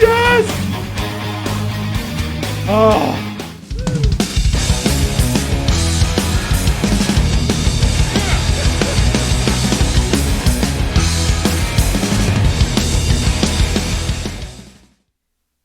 Yes! Oh.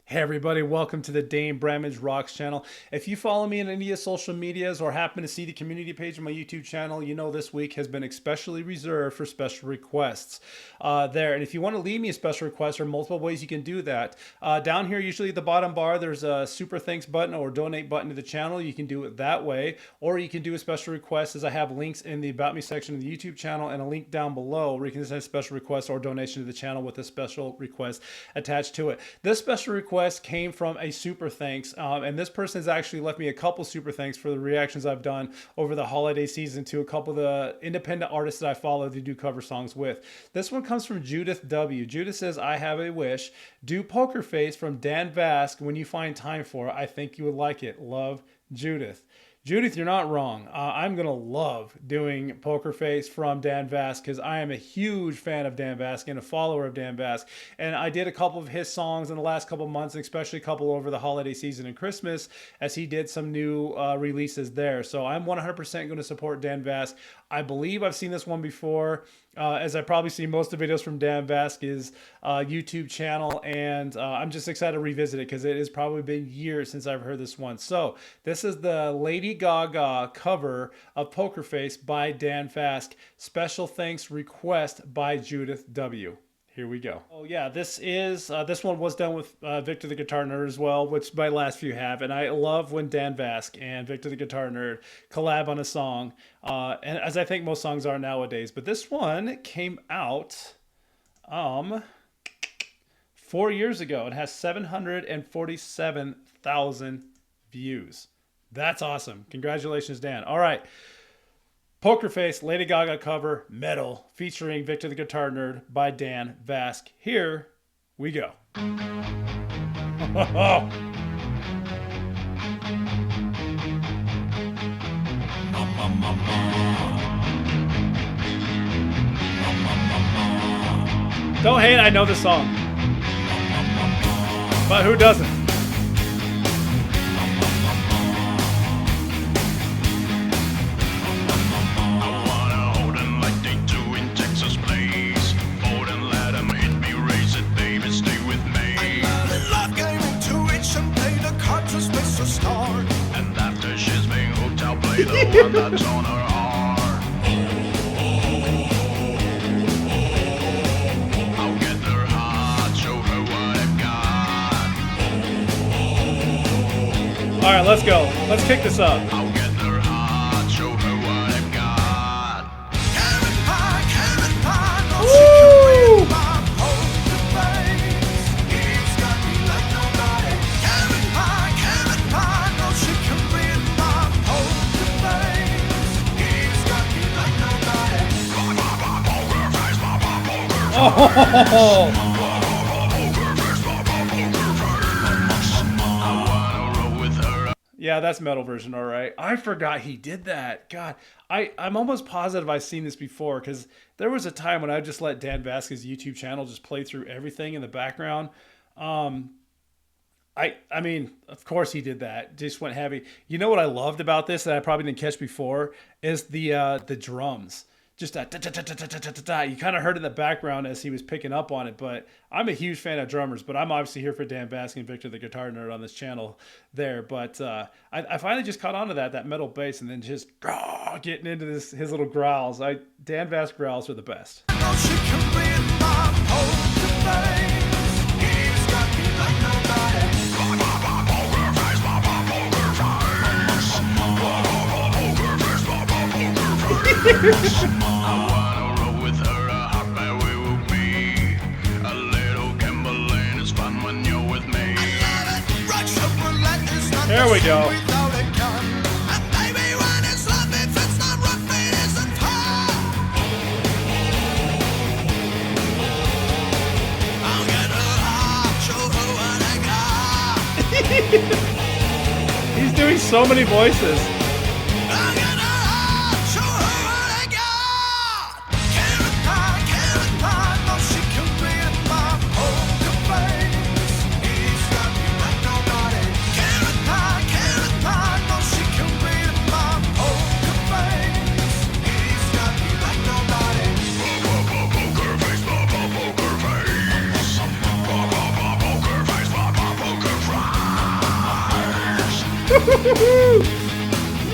Hey everybody, welcome to the Dane Bramage Rocks channel. If you follow me on any of social medias or happen to see the community page on my YouTube channel, you know this week has been especially reserved for special requests there. And if you want to leave me a special request, there are multiple ways you can do that. Down here, usually at the bottom bar, there's a super thanks button or donate button to the channel. You can do it that way, or you can do a special request as I have links in the About Me section of the YouTube channel and a link down below where you can send a special request or donation to the channel with a special request attached to it. This special request came from a super thanks, and this person has actually left me a couple super thanks for the reactions I've done over the holiday season to a couple of the independent artists that I follow to do cover songs with. This one comes from Judith W. Judith says, I have a wish. Do Poker Face from Dan Vasc when you find time for it. I think you would like it. Love, Judith. Judith, you're not wrong. I'm going to love doing Poker Face from Dan Vasc because I am a huge fan of Dan Vasc and a follower of Dan Vasc. And I did a couple of his songs in the last couple of months, especially a couple over the holiday season and Christmas, as he did some new releases there. So I'm 100% going to support Dan Vasc. I believe I've seen this one before. As I probably see most of the videos from Dan Vasquez's YouTube channel, and I'm just excited to revisit it because it has probably been years since I've heard this one. So this is the Lady Gaga cover of Poker Face by Dan Vasc. Special thanks request by Judith W. Here we go. Oh yeah, this one was done with Victor the Guitar Nerd as well, which my last few have, and I love when Dan Vasc and Victor the Guitar Nerd collab on a song, and as I think most songs are nowadays. But this one came out 4 years ago. It has 747,000 views. That's awesome. Congratulations, Dan. All right. Poker Face, Lady Gaga cover, Metal, featuring Victor the Guitar Nerd by Dan Vasc. Here we go. Don't hate, I know this song. But who doesn't? The one that's on her arm. I'll get her heart, show her what I've got. All right, let's go. Let's kick this up. I'll get her heart, show her what I've got. Carrot pie, no, she can read my poker face. He's got me like nobody. Carrot pie, no, she can read my poker face. He's got me like nobody. Poker face, poker face. Oh. Yeah, that's metal version, all right. I forgot he did that. God, I'm almost positive I've seen this before because there was a time when I just let Dan Vasquez's YouTube channel just play through everything in the background. I mean, of course he did that. Just went heavy. You know what I loved about this that I probably didn't catch before is the drums. Just that da-da-da-da-da-da-da. You kind of heard in the background as he was picking up on it, but I'm a huge fan of drummers, but I'm obviously here for Dan Vasc and Victor the Guitar Nerd on this channel there. But I finally just caught on to that metal bass and then just getting into his little growls. Dan Vasc growls are the best. I wanna roll with her, a hot man we will be. A little gambling is fun when you're with me. There we go. He's doing so many voices.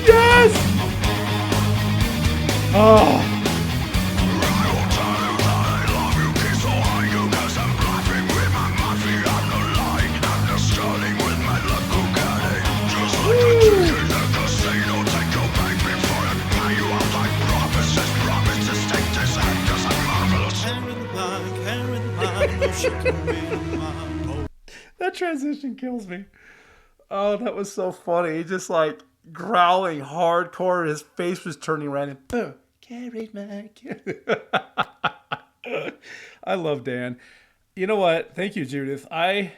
Yes! Oh. That transition kills me. Oh, that was so funny. He just like growling hardcore. His face was turning around and boom, carried my. I love Dan. You know what? Thank you, Judith. I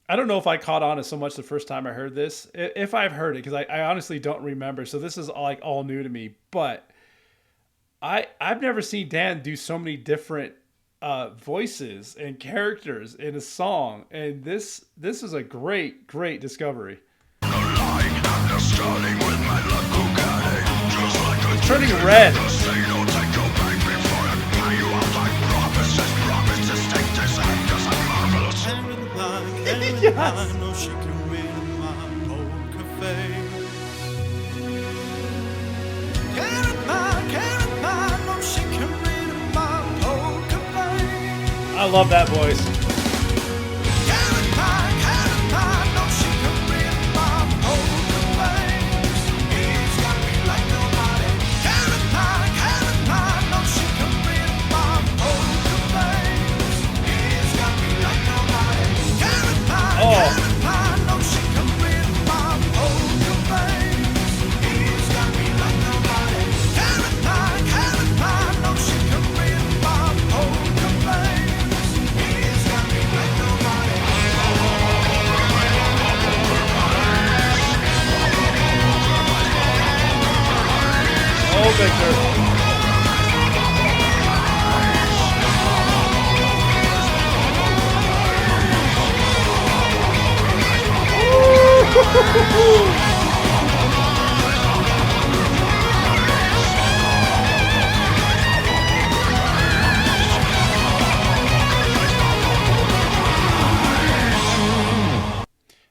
don't know if I caught on to so much the first time I heard this. If I've heard it, because I honestly don't remember. So this is like all new to me. But I've never seen Dan do so many different voices and characters in a song, and this is a great discovery. It's turning red. Yes. I love that voice. Oh, Victor.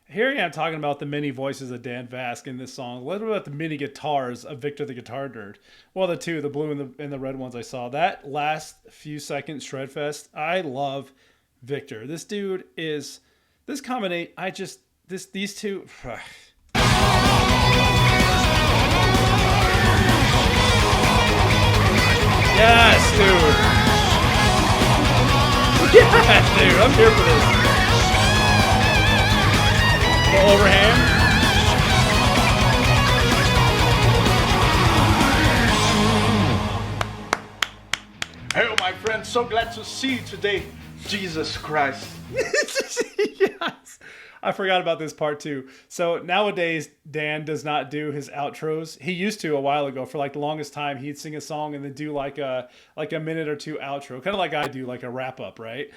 Here I am talking about the many voices of Dan Vasc in this song. What about the mini guitars of Victor the Guitar Nerd? Well, the two, the blue and the red ones I saw. That last few seconds Shredfest, I love Victor. This dude is, this combination, these two. Yes, dude. Yes, dude. I'm here for this. The overhand. Hello, my friend. So glad to see you today. Jesus Christ. Yes. I forgot about this part too. So nowadays, Dan does not do his outros. He used to a while ago. For like the longest time, he'd sing a song and then do like a minute or two outro, kind of like I do, like a wrap up, right?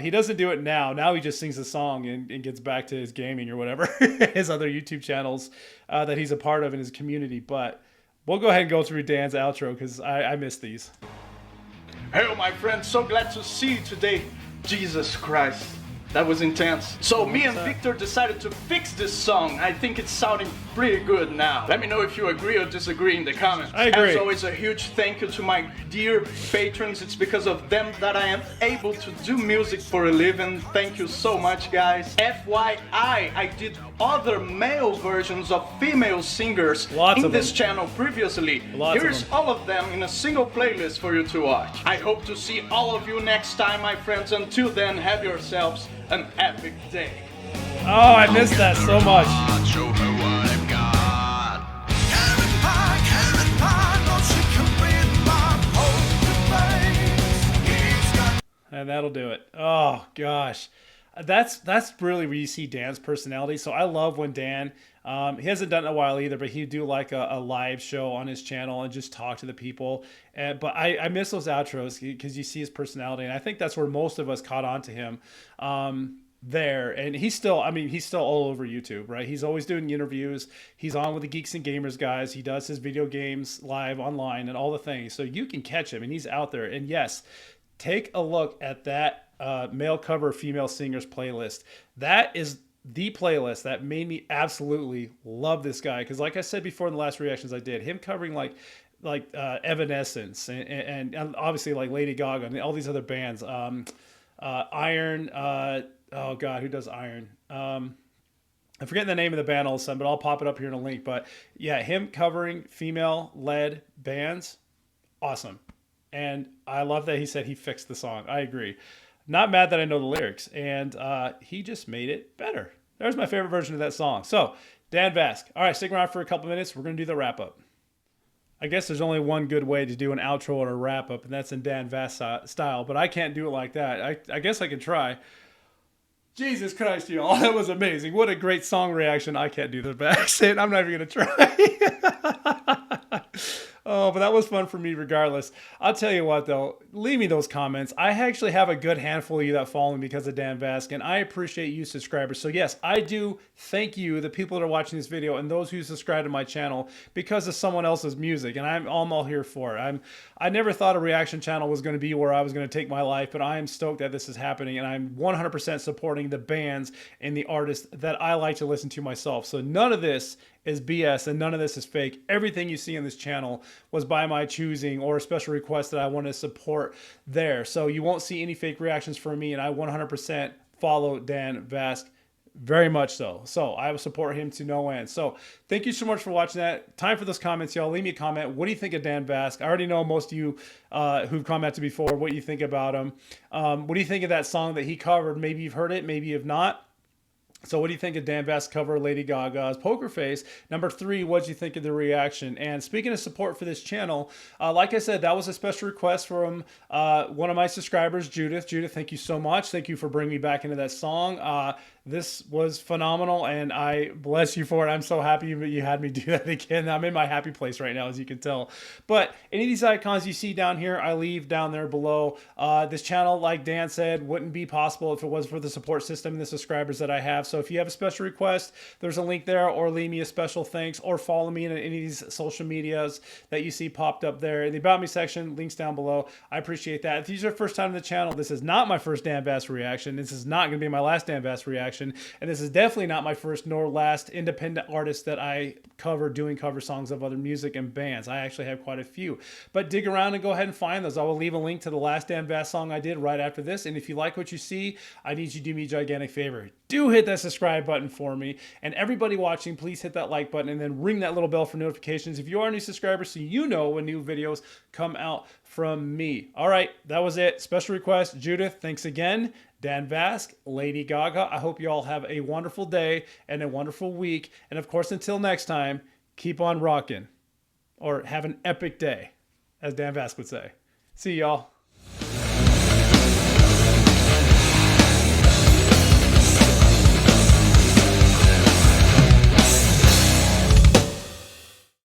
He doesn't do it now. Now he just sings a song and gets back to his gaming or whatever, his other YouTube channels that he's a part of in his community. But we'll go ahead and go through Dan's outro because I missed these. Hello, my friend. So glad to see you today. Jesus Christ. That was intense. So me and Victor decided to fix this song. I think it's sounding pretty good now. Let me know if you agree or disagree in the comments. I agree. As always, a huge thank you to my dear patrons. It's because of them that I am able to do music for a living. Thank you so much, guys. FYI, I did other male versions of female singers in this channel previously. Here's all of them in a single playlist for you to watch. I hope to see all of you next time, my friends. Until then, have yourselves an epic day. Oh, I missed that so much. Show her what I've got. And that'll do it. Oh gosh, that's really where you see Dan's personality. So I love when Dan, he hasn't done it in a while either, but he'd do like a live show on his channel and just talk to the people. But I miss those outros because you see his personality, and I think that's where most of us caught on to him. There, and he's still all over YouTube, right? He's always doing interviews. He's on with the Geeks and Gamers guys. He does his video games live online and all the things, so you can catch him, and he's out there. And yes, take a look at that male cover female singers playlist. That is the playlist that made me absolutely love this guy. Because like I said before in the last reactions I did, him covering like Evanescence and obviously like Lady Gaga and all these other bands. Iron. Oh God, who does Iron? I'm forgetting the name of the band all of a sudden, but I'll pop it up here in a link. But yeah, him covering female-led bands, awesome. And I love that he said he fixed the song. I agree. Not mad that I know the lyrics, and he just made it better. There's my favorite version of that song. So, Dan Vasc. All right, stick around for a couple minutes. We're going to do the wrap-up. I guess there's only one good way to do an outro or a wrap-up, and that's in Dan Vasc style, but I can't do it like that. I guess I can try. Jesus Christ, y'all. That was amazing. What a great song reaction. I can't do the Vasc. I'm not even going to try. Oh, but that was fun for me regardless. I'll tell you what, though. Leave me those comments. I actually have a good handful of you that follow me because of Dan Vasc, and I appreciate you subscribers. So yes, I do thank you, the people that are watching this video, and those who subscribe to my channel because of someone else's music, and I'm all here for it. I never thought a reaction channel was going to be where I was going to take my life, but I am stoked that this is happening, and I'm 100% supporting the bands and the artists that I like to listen to myself. So none of this is BS and none of this is fake. Everything you see on this channel was by my choosing or a special request that I want to support there. So you won't see any fake reactions from me, and I 100% follow Dan Vasc. Very much so. So I will support him to no end. So thank you so much for watching that. Time for those comments, y'all. Leave me a comment. What do you think of Dan Vasc? I already know most of you who've commented before what you think about him. What do you think of that song that he covered? Maybe you've heard it, maybe you've not. So what do you think of Dan Vasc cover Lady Gaga's Poker Face? Number 3, what did you think of the reaction? And speaking of support for this channel, like I said, that was a special request from one of my subscribers, Judith. Judith, thank you so much. Thank you for bringing me back into that song. This was phenomenal, and I bless you for it. I'm so happy you had me do that again. I'm in my happy place right now, as you can tell. But any of these icons you see down here, I leave down there below. This channel, like Dan said, wouldn't be possible if it was for the support system and the subscribers that I have. So if you have a special request, there's a link there, or leave me a special thanks, or follow me in any of these social medias that you see popped up there. In the About Me section, links down below. I appreciate that. If these are your first time on the channel, this is not my first Dan Vasc reaction. This is not going to be my last Dan Vasc reaction. And this is definitely not my first nor last independent artist that I cover doing cover songs of other music and bands. I actually have quite a few. But dig around and go ahead and find those. I will leave a link to the last Dan Vasc song I did right after this. And if you like what you see, I need you to do me a gigantic favor. Do hit that subscribe button for me. And everybody watching, please hit that like button and then ring that little bell for notifications if you are a new subscriber, so you know when new videos come out from me. All right, that was it. Special request, Judith, thanks again. Dan Vasc, Lady Gaga. I hope you all have a wonderful day and a wonderful week. And of course, until next time, keep on rocking. Or have an epic day, as Dan Vasc would say. See y'all.